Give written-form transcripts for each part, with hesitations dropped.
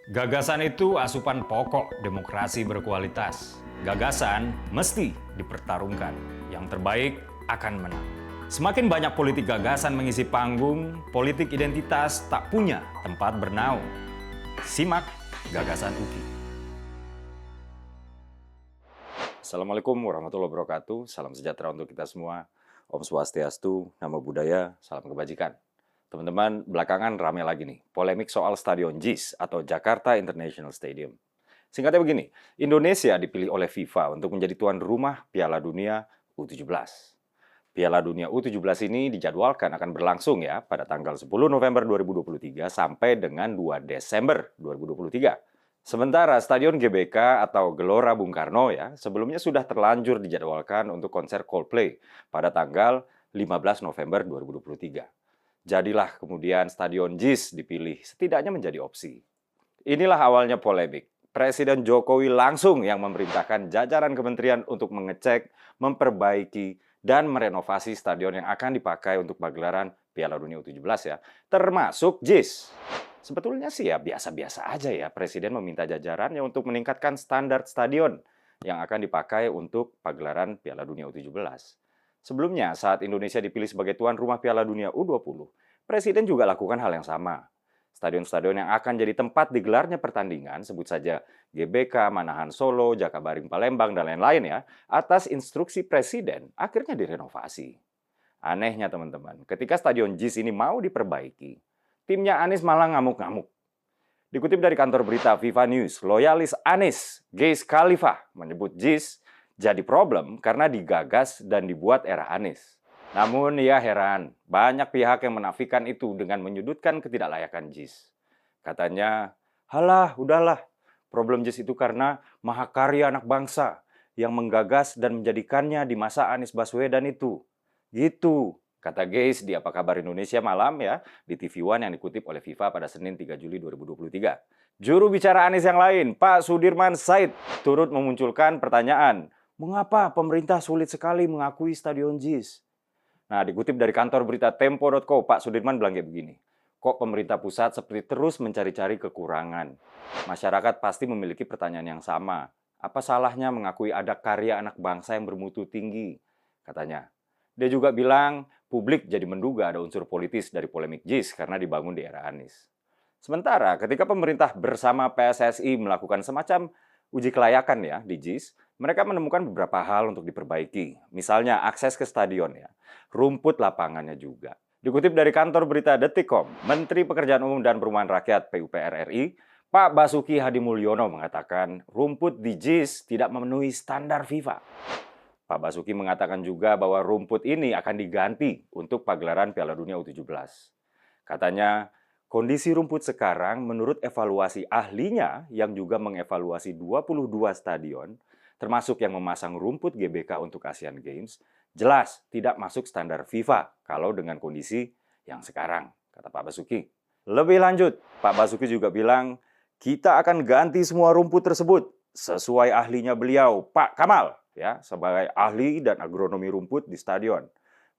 Gagasan itu asupan pokok demokrasi berkualitas. Gagasan mesti dipertarungkan. Yang terbaik akan menang. Semakin banyak politik gagasan mengisi panggung, politik identitas tak punya tempat bernaung. Simak Gagasan UKI. Assalamualaikum warahmatullahi wabarakatuh. Salam sejahtera untuk kita semua. Om Swastiastu, Namo Buddhaya, salam kebajikan. Teman-teman, belakangan ramai lagi nih, polemik soal Stadion JIS atau Jakarta International Stadium. Singkatnya begini, Indonesia dipilih oleh FIFA untuk menjadi tuan rumah Piala Dunia U17. Piala Dunia U17 ini dijadwalkan akan berlangsung ya pada tanggal 10 November 2023 sampai dengan 2 Desember 2023. Sementara Stadion GBK atau Gelora Bung Karno ya, sebelumnya sudah terlanjur dijadwalkan untuk konser Coldplay pada tanggal 15 November 2023. Jadilah kemudian Stadion JIS dipilih, setidaknya menjadi opsi. Inilah awalnya polemik. Presiden Jokowi langsung yang memerintahkan jajaran kementerian untuk mengecek, memperbaiki, dan merenovasi stadion yang akan dipakai untuk pagelaran Piala Dunia U17 ya, termasuk JIS. Sebetulnya sih ya biasa-biasa aja ya, Presiden meminta jajarannya untuk meningkatkan standar stadion yang akan dipakai untuk pagelaran Piala Dunia U17. Sebelumnya, saat Indonesia dipilih sebagai tuan rumah Piala Dunia U20, Presiden juga lakukan hal yang sama. Stadion-stadion yang akan jadi tempat digelarnya pertandingan, sebut saja GBK, Manahan Solo, Jakabaring Palembang, dan lain-lain ya, atas instruksi Presiden, akhirnya direnovasi. Anehnya teman-teman, ketika Stadion JIS ini mau diperbaiki, timnya Anies malah ngamuk-ngamuk. Dikutip dari kantor berita Viva News, loyalis Anies, Geis Khalifa, menyebut JIS jadi problem karena digagas dan dibuat era Anies. Namun ya heran, banyak pihak yang menafikan itu dengan menyudutkan ketidaklayakan JIS. Katanya, halah, udahlah, problem JIS itu karena mahakarya anak bangsa yang menggagas dan menjadikannya di masa Anies Baswedan itu. Gitu, kata Geis di Apa Kabar Indonesia Malam ya, di TV One yang dikutip oleh FIFA pada Senin 3 Juli 2023. Juru bicara Anies yang lain, Pak Sudirman Said, turut memunculkan pertanyaan, mengapa pemerintah sulit sekali mengakui Stadion JIS? Nah, dikutip dari kantor berita Tempo.co, Pak Sudirman bilang kayak begini. Kok pemerintah pusat seperti terus mencari-cari kekurangan? Masyarakat pasti memiliki pertanyaan yang sama. Apa salahnya mengakui ada karya anak bangsa yang bermutu tinggi? Katanya. Dia juga bilang, publik jadi menduga ada unsur politis dari polemik JIS karena dibangun di era Anies. Sementara ketika pemerintah bersama PSSI melakukan semacam uji kelayakan ya di JIS, mereka menemukan beberapa hal untuk diperbaiki. Misalnya akses ke stadion ya, rumput lapangannya juga. Dikutip dari kantor berita Detikcom, Menteri Pekerjaan Umum dan Perumahan Rakyat PUPR RI, Pak Basuki Hadimulyono mengatakan rumput di JIS tidak memenuhi standar FIFA. Pak Basuki mengatakan juga bahwa rumput ini akan diganti untuk pagelaran Piala Dunia U17. Katanya, kondisi rumput sekarang menurut evaluasi ahlinya yang juga mengevaluasi 22 stadion, termasuk yang memasang rumput GBK untuk Asian Games, jelas tidak masuk standar FIFA kalau dengan kondisi yang sekarang, kata Pak Basuki. Lebih lanjut, Pak Basuki juga bilang, kita akan ganti semua rumput tersebut sesuai ahlinya beliau, Pak Kamal, ya, sebagai ahli dan agronomi rumput di stadion.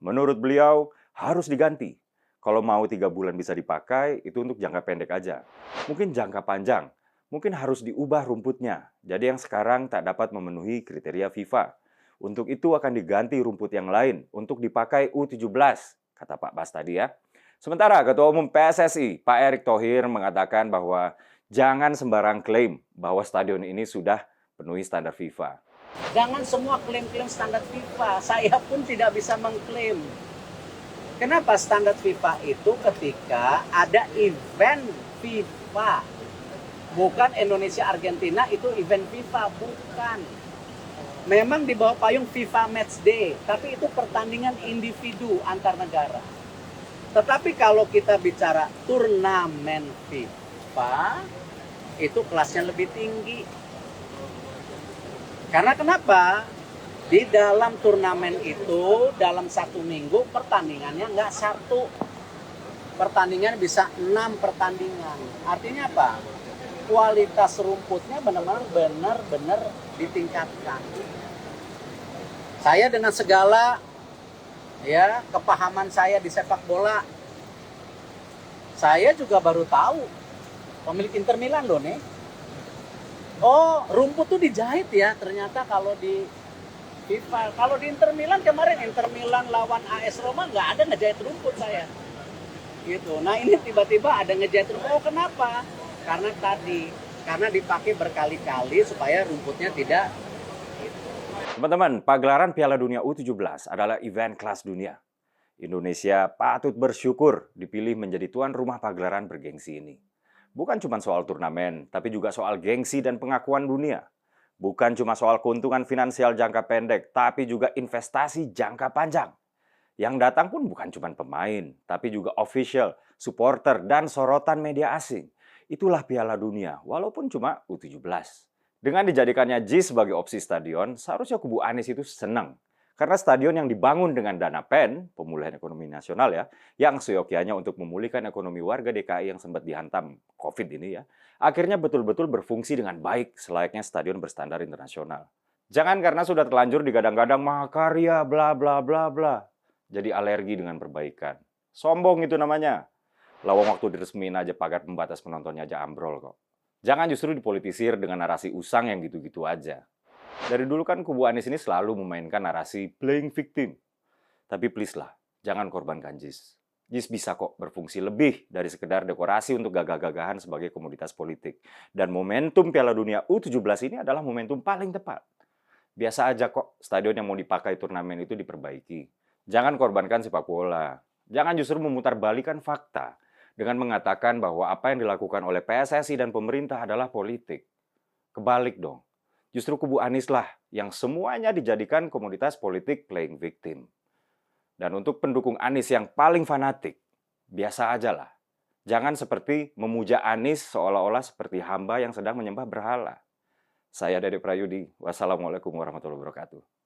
Menurut beliau, harus diganti. Kalau mau 3 bulan bisa dipakai, itu untuk jangka pendek aja. Mungkin jangka panjang, mungkin harus diubah rumputnya. Jadi yang sekarang tak dapat memenuhi kriteria FIFA. Untuk itu akan diganti rumput yang lain untuk dipakai U17, kata Pak Bas tadi ya. Sementara Ketua Umum PSSI, Pak Erick Thohir mengatakan bahwa jangan sembarang klaim bahwa stadion ini sudah penuhi standar FIFA. Jangan semua klaim-klaim standar FIFA. Saya pun tidak bisa mengklaim. Kenapa standar FIFA itu ketika ada event FIFA. Bukan Indonesia Argentina itu event FIFA, bukan. Memang di bawah payung FIFA Matchday, tapi itu pertandingan individu antar negara. Tetapi kalau kita bicara turnamen FIFA, itu kelasnya lebih tinggi. Karena kenapa? Di dalam turnamen itu, dalam 1 minggu pertandingannya nggak 1. Pertandingan bisa 6 pertandingan. Artinya apa? Kualitas rumputnya benar-benar ditingkatkan. Saya dengan segala ya kepahaman saya di sepak bola, saya juga baru tahu Pemilik Inter Milan loh nih. Oh, rumput tuh dijahit ya ternyata kalau di FIFA. Kalau di Inter Milan kemarin Inter Milan lawan AS Roma nggak ada ngejahit rumput saya. Gitu. Nah ini tiba-tiba ada ngejahit rumput. Oh kenapa? Karena dipakai berkali-kali supaya rumputnya tidak. Teman-teman, pagelaran Piala Dunia U17 adalah event kelas dunia. Indonesia patut bersyukur dipilih menjadi tuan rumah pagelaran bergengsi ini. Bukan cuma soal turnamen, tapi juga soal gengsi dan pengakuan dunia. Bukan cuma soal keuntungan finansial jangka pendek, tapi juga investasi jangka panjang. Yang datang pun bukan cuma pemain, tapi juga official, supporter, dan sorotan media asing. Itulah Piala Dunia, walaupun cuma U17. Dengan dijadikannya JIS sebagai opsi stadion, seharusnya kubu Anies itu senang. Karena stadion yang dibangun dengan dana PEN, pemulihan ekonomi nasional ya, yang seyogyanya untuk memulihkan ekonomi warga DKI yang sempat dihantam COVID ini ya, akhirnya betul-betul berfungsi dengan baik selayaknya stadion berstandar internasional. Jangan karena sudah terlanjur digadang-gadang mahakarya bla bla bla bla, jadi alergi dengan perbaikan. Sombong itu namanya. Lawang waktu diresmiin aja pagar pembatas penontonnya aja ambrol kok. Jangan justru dipolitisir dengan narasi usang yang gitu-gitu aja. Dari dulu kan kubu Anies ini selalu memainkan narasi playing victim. Tapi please lah, jangan korbankan JIS. JIS bisa kok berfungsi lebih dari sekedar dekorasi untuk gagah-gagahan sebagai komoditas politik. Dan momentum Piala Dunia U17 ini adalah momentum paling tepat. Biasa aja kok stadion yang mau dipakai turnamen itu diperbaiki. Jangan korbankan sepak bola. Jangan justru memutarbalikkan fakta dengan mengatakan bahwa apa yang dilakukan oleh PSSI dan pemerintah adalah politik. Kebalik dong. Justru kubu Anies lah yang semuanya dijadikan komoditas politik playing victim. Dan untuk pendukung Anies yang paling fanatik, biasa aja lah. Jangan seperti memuja Anies seolah-olah seperti hamba yang sedang menyembah berhala. Saya Dede Prayudi, wassalamualaikum warahmatullahi wabarakatuh.